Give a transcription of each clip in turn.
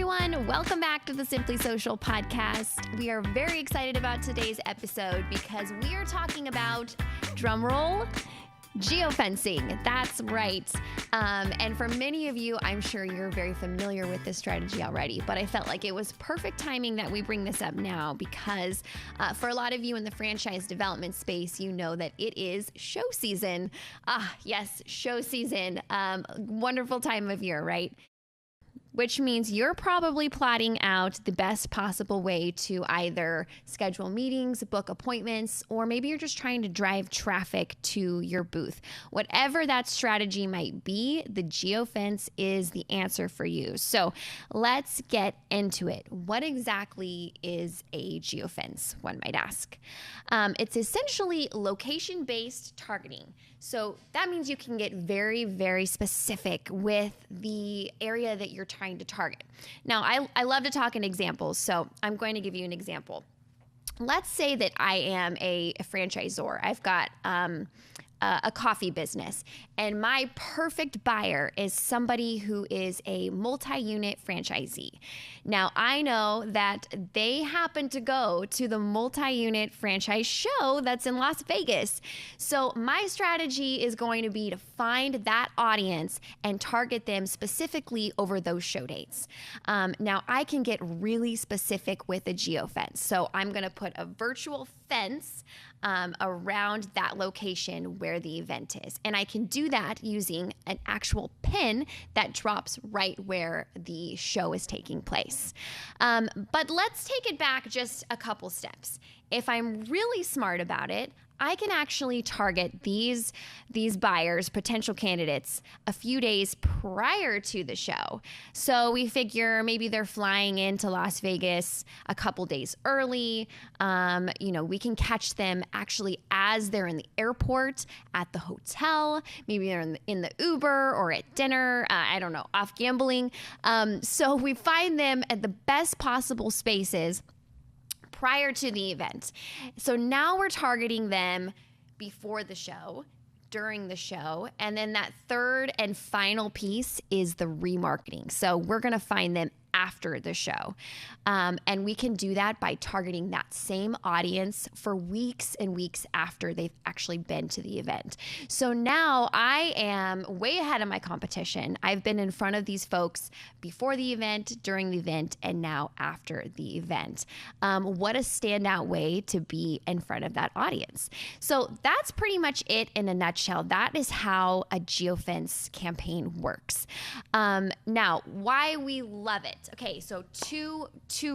everyone. Welcome back to the Simply Social podcast. We are very excited about today's episode because we are talking about, drumroll, geofencing. That's right. And for many of you, I'm sure you're very familiar with this strategy already, but I felt like it was perfect timing that we bring this up now because for a lot of you in the franchise development space, you know that it is show season. Yes, show season. Wonderful time of year, right? Which means you're probably plotting out the best possible way to either schedule meetings, book appointments, or maybe you're just trying to drive traffic to your booth. Whatever that strategy might be, the Geofence is the answer for you. So let's get into it. What exactly is a Geofence, one might ask? It's essentially location-based targeting. So that means you can get very, very specific with the area that you're trying to target. Now, I love to talk in examples, so I'm going to give you an example. Let's say that I am a franchisor. I've got a coffee business, and my perfect buyer is somebody who is a multi-unit franchisee. Now, I know that they happen to go to the multi-unit franchise show that's in Las Vegas. So my strategy is going to be to find that audience and target them specifically over those show dates. Now, I can get really specific with a geofence. So I'm going to put a virtual fence around that location where the event is. And I can do that using an actual pin that drops right where the show is taking place. But let's take it back just a couple steps. If I'm really smart about it, I can actually target these buyers, potential candidates, a few days prior to the show. So we figure maybe they're flying into Las Vegas a couple days early. We can catch them actually as they're in the airport, at the hotel. Maybe they're in the Uber or at dinner. I don't know, off gambling. So we find them at the best possible spaces prior to the event. So now we're targeting them before the show, during the show, and then that third and final piece is the remarketing. So we're going to find them after the show. And we can do that by targeting that same audience for weeks and weeks after they've actually been to the event. So now I am way ahead of my competition. I've been in front of these folks before the event, during the event, and now after the event. What a standout way to be in front of that audience. So that's pretty much it in a nutshell. That is how a Geofence campaign works. Now, why we love it. Okay, so two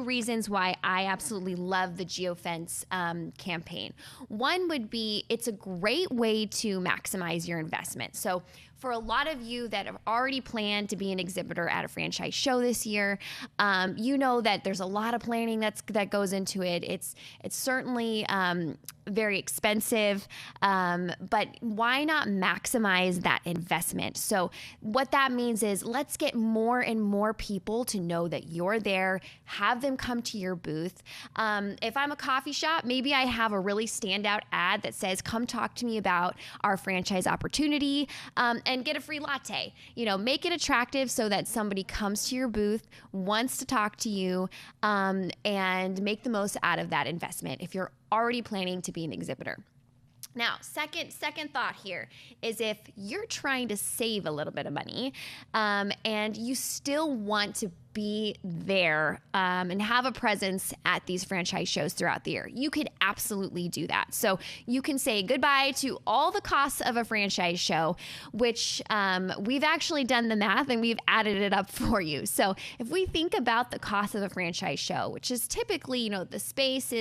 reasons why I absolutely love the Geofence campaign. One would be it's a great way to maximize your investment. So for a lot of you that have already planned to be an exhibitor at a franchise show this year, you know that there's a lot of planning that goes into it. It's certainly very expensive, but why not maximize that investment? So what that means is let's get more and more people to know that you're there, have them come to your booth. If I'm a coffee shop, maybe I have a really standout ad that says, come talk to me about our franchise opportunity, and get a free latte. Make it attractive so that somebody comes to your booth, wants to talk to you, and make the most out of that investment if you're already planning to be an exhibitor. Now, second thought here is if you're trying to save a little bit of money, and you still want to be there and have a presence at these franchise shows throughout the year, you could absolutely do that. So you can say goodbye to all the costs of a franchise show, which we've actually done the math and we've added it up for you. So if we think about the cost of a franchise show, which is typically, the space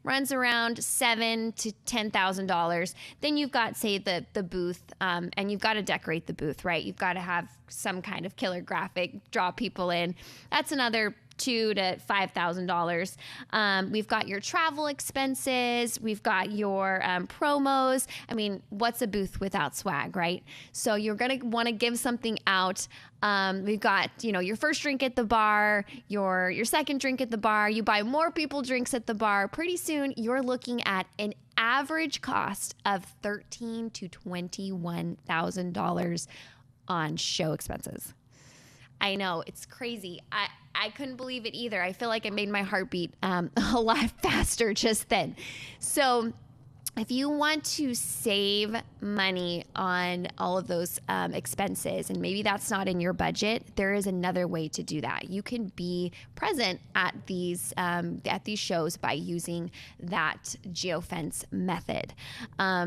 runs around $7,000 to $10,000, then you've got, say, the booth, and you've got to decorate the booth, right? You've got to have some kind of killer graphic, draw people in. That's another $2,000 to $5,000. We've got your travel expenses. We've got your promos. I mean, what's a booth without swag, right? So you're going to want to give something out. We've got, your first drink at the bar, your second drink at the bar. You buy more people drinks at the bar. Pretty soon, you're looking at an average cost of $13,000 to $21,000 on show expenses. I know, it's crazy. I couldn't believe it either. I feel like it made my heart beat a lot faster just then. So if you want to save money on all of those expenses, and maybe that's not in your budget, there is another way to do that. You can be present at these shows by using that geofence method.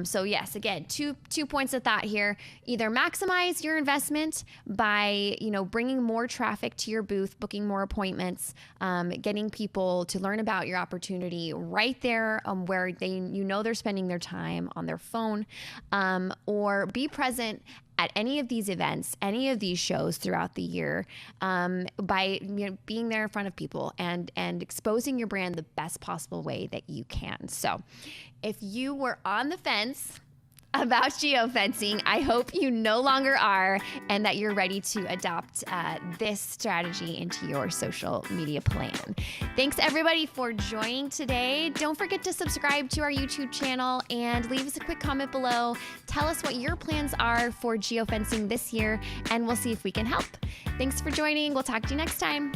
So yes, again, two points of thought here. Either maximize your investment by bringing more traffic to your booth, booking more appointments, getting people to learn about your opportunity right there where they're spending their time on their phone, or be present at any of these events, any of these shows throughout the year, by being there in front of people and exposing your brand the best possible way that you can. So if you were on the fence about geofencing, I hope you no longer are, and that you're ready to adopt this strategy into your social media plan. Thanks everybody for joining today. Don't forget to subscribe to our YouTube channel and leave us a quick comment below. Tell us what your plans are for geofencing this year, and we'll see if we can help. Thanks for joining. We'll talk to you next time.